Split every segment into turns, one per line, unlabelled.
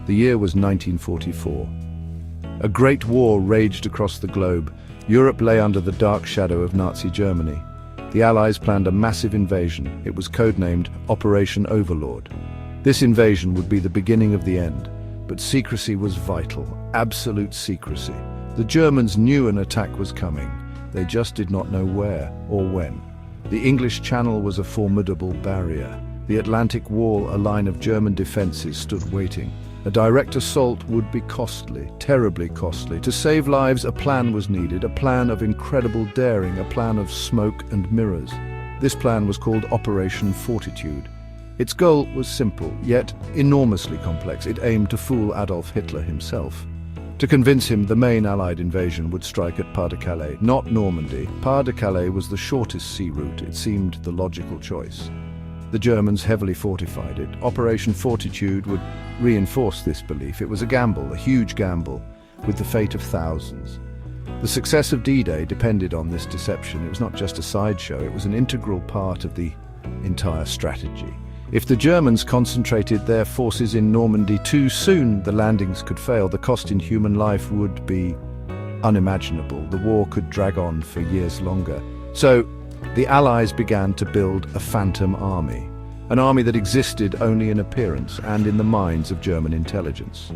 The year was 1944. A great war raged across the globe. Europe lay under the dark shadow of Nazi Germany. The Allies planned a massive invasion. It was codenamed Operation Overlord. This invasion would be the beginning of the end, but secrecy was vital, absolute secrecy. The Germans knew an attack was coming. They just did not know where or when. The English Channel was a formidable barrier. The Atlantic Wall, a line of German defenses, stood waiting. A direct assault would be costly, terribly costly. To save lives, a plan was needed, a plan of incredible daring, a plan of smoke and mirrors. This plan was called Operation Fortitude. Its goal was simple, yet enormously complex. It aimed to fool Adolf Hitler himself. To convince him, the main Allied invasion would strike at Pas-de-Calais, not Normandy. Pas-de-Calais was the shortest sea route. It seemed the logical choice. The Germans heavily fortified it. Operation Fortitude would reinforce this belief. It was a gamble, a huge gamble, with the fate of thousands. The success of D-Day depended on this deception. It was not just a sideshow, it was an integral part of the entire strategy. If the Germans concentrated their forces in Normandy too soon, the landings could fail. The cost in human life would be unimaginable. The war could drag on for years longer. So, the Allies began to build a phantom army, an army that existed only in appearance and in the minds of German intelligence.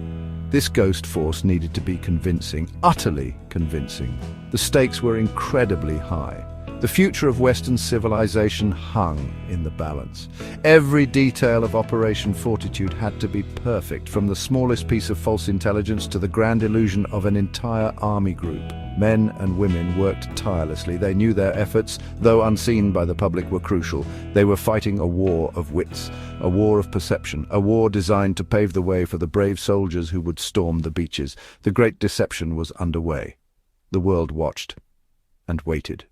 This ghost force needed to be convincing, utterly convincing. The stakes were incredibly high. The future of Western civilization hung in the balance. Every detail of Operation Fortitude had to be perfect, from the smallest piece of false intelligence to the grand illusion of an entire army group. Men and women worked tirelessly. They knew their efforts, though unseen by the public, were crucial. They were fighting a war of wits, a war of perception, a war designed to pave the way for the brave soldiers who would storm the beaches. The great deception was underway. The world watched and waited.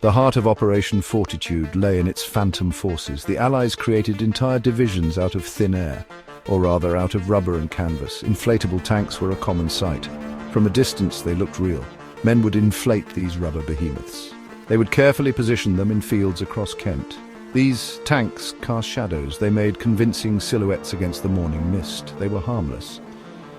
The heart of Operation Fortitude lay in its phantom forces. The Allies created entire divisions out of thin air, or rather out of rubber and canvas. Inflatable tanks were a common sight. From a distance they looked real. Men would inflate these rubber behemoths. They would carefully position them in fields across Kent. These tanks cast shadows. They made convincing silhouettes against the morning mist. They were harmless.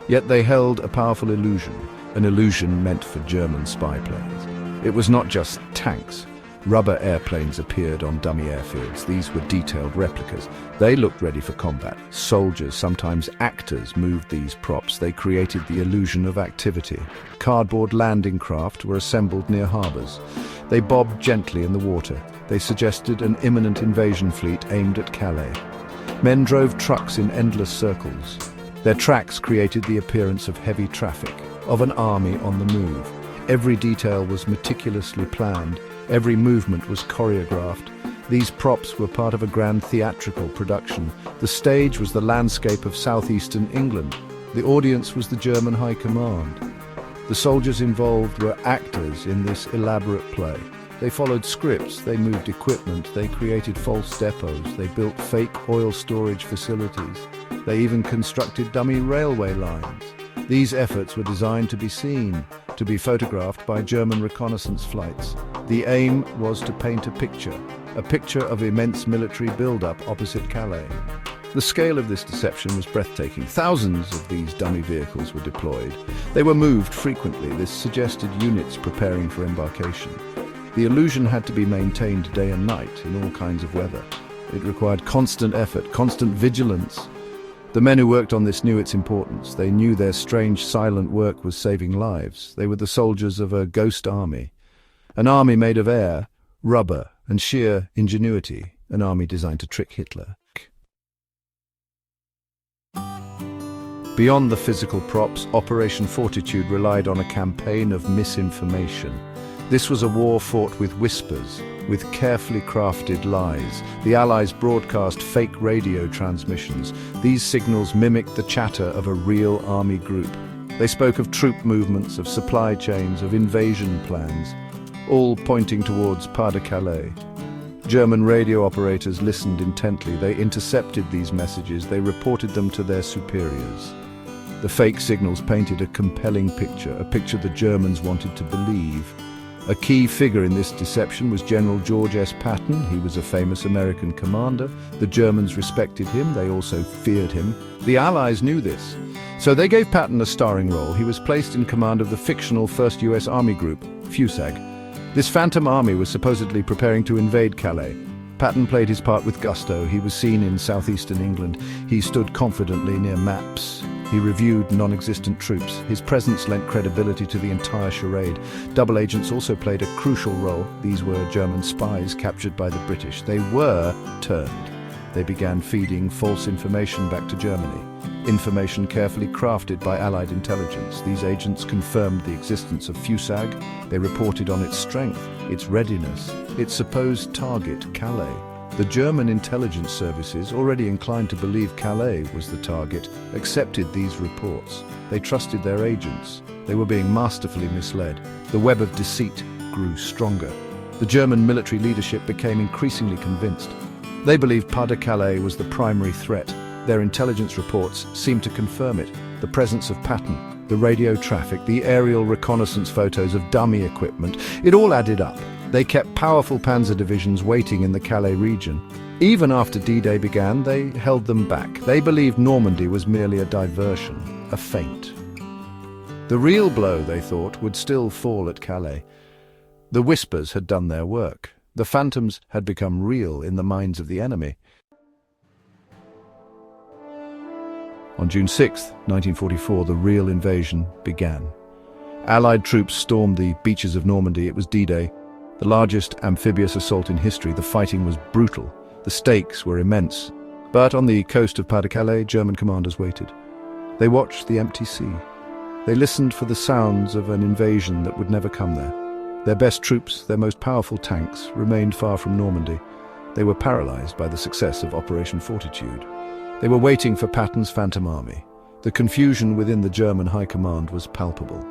Yet they held a powerful illusion, an illusion meant for German spy planes. It was not just tanks. Rubber airplanes appeared on dummy airfields. These were detailed replicas. They looked ready for combat. Soldiers, sometimes actors, moved these props. They created the illusion of activity. Cardboard landing craft were assembled near harbors. They bobbed gently in the water. They suggested an imminent invasion fleet aimed at Calais. Men drove trucks in endless circles. Their tracks created the appearance of heavy traffic, of an army on the move. Every detail was meticulously planned. Every movement was choreographed. These props were part of a grand theatrical production. The stage was the landscape of southeastern England. The audience was the German High Command. The soldiers involved were actors in this elaborate play. They followed scripts, they moved equipment, they created false depots, they built fake oil storage facilities. They even constructed dummy railway lines. These efforts were designed to be seen, to be photographed by German reconnaissance flights. The aim was to paint a picture of immense military build-up opposite Calais. The scale of this deception was breathtaking. Thousands of these dummy vehicles were deployed. They were moved frequently. This suggested units preparing for embarkation. The illusion had to be maintained day and night in all kinds of weather. It required constant effort, constant vigilance. The men who worked on this knew its importance. They knew their strange, silent work was saving lives. They were the soldiers of a ghost army. An army made of air, rubber, and sheer ingenuity. An army designed to trick Hitler. Beyond the physical props, Operation Fortitude relied on a campaign of misinformation. This was a war fought with whispers, with carefully crafted lies. The Allies broadcast fake radio transmissions. These signals mimicked the chatter of a real army group. They spoke of troop movements, of supply chains, of invasion plans, all pointing towards Pas-de-Calais. German radio operators listened intently. They intercepted these messages. They reported them to their superiors. The fake signals painted a compelling picture, a picture the Germans wanted to believe, A key figure in this deception was General George S. Patton. He was a famous American commander. The Germans respected him, they also feared him. The Allies knew this. So they gave Patton a starring role. He was placed in command of the fictional 1st US Army Group, FUSAG. This phantom army was supposedly preparing to invade Calais. Patton played his part with gusto. He was seen in southeastern England. He stood confidently near maps. He reviewed non-existent troops. His presence lent credibility to the entire charade. Double agents also played a crucial role. These were German spies captured by the British. They were turned. They began feeding false information back to Germany. Information carefully crafted by Allied intelligence. These agents confirmed the existence of FUSAG. They reported on its strength, its readiness, its supposed target, Calais. The German intelligence services, already inclined to believe Calais was the target, accepted these reports. They trusted their agents. They were being masterfully misled. The web of deceit grew stronger. The German military leadership became increasingly convinced. They believed Pas-de-Calais was the primary threat. Their intelligence reports seemed to confirm it. The presence of Patton, the radio traffic, the aerial reconnaissance photos of dummy equipment, it all added up. They kept powerful panzer divisions waiting in the Calais region. Even after D-Day began, they held them back. They believed Normandy was merely a diversion, a feint. The real blow, they thought, would still fall at Calais. The whispers had done their work. The phantoms had become real in the minds of the enemy. On June 6, 1944, the real invasion began. Allied troops stormed the beaches of Normandy. It was D-Day. The largest amphibious assault in history. The fighting was brutal. The stakes were immense. But on the coast of Pas-de-Calais, German commanders waited. They watched the empty sea. They listened for the sounds of an invasion that would never come there. Their best troops, their most powerful tanks, remained far from Normandy. They were paralyzed by the success of Operation Fortitude. They were waiting for Patton's phantom army. The confusion within the German high command was palpable.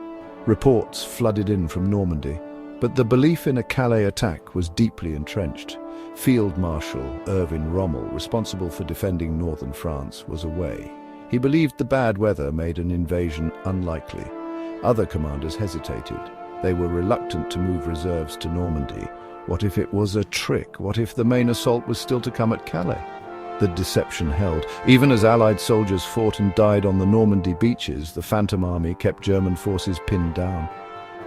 Reports flooded in from Normandy. But the belief in a Calais attack was deeply entrenched. Field Marshal Erwin Rommel, responsible for defending northern France, was away. He believed the bad weather made an invasion unlikely. Other commanders hesitated. They were reluctant to move reserves to Normandy. What if it was a trick? What if the main assault was still to come at Calais? The deception held. Even as Allied soldiers fought and died on the Normandy beaches, the Phantom Army kept German forces pinned down.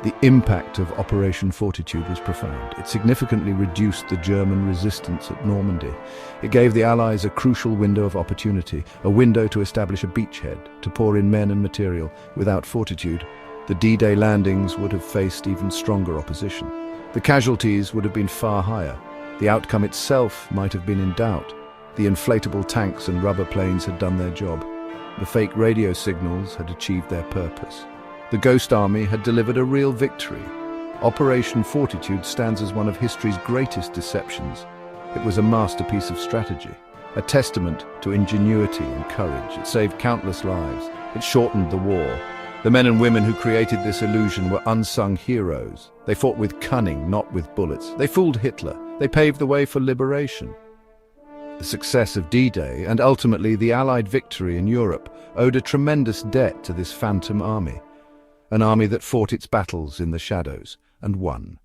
The impact of Operation Fortitude was profound. It significantly reduced the German resistance at Normandy. It gave the Allies a crucial window of opportunity, a window to establish a beachhead, to pour in men and material. Without Fortitude, the D-Day landings would have faced even stronger opposition. The casualties would have been far higher. The outcome itself might have been in doubt. The inflatable tanks and rubber planes had done their job. The fake radio signals had achieved their purpose. The Ghost Army had delivered a real victory. Operation Fortitude stands as one of history's greatest deceptions. It was a masterpiece of strategy, a testament to ingenuity and courage. It saved countless lives. It shortened the war. The men and women who created this illusion were unsung heroes. They fought with cunning, not with bullets. They fooled Hitler. They paved the way for liberation. The success of D-Day, and ultimately the Allied victory in Europe, owed a tremendous debt to this phantom army. An army that fought its battles in the shadows and won.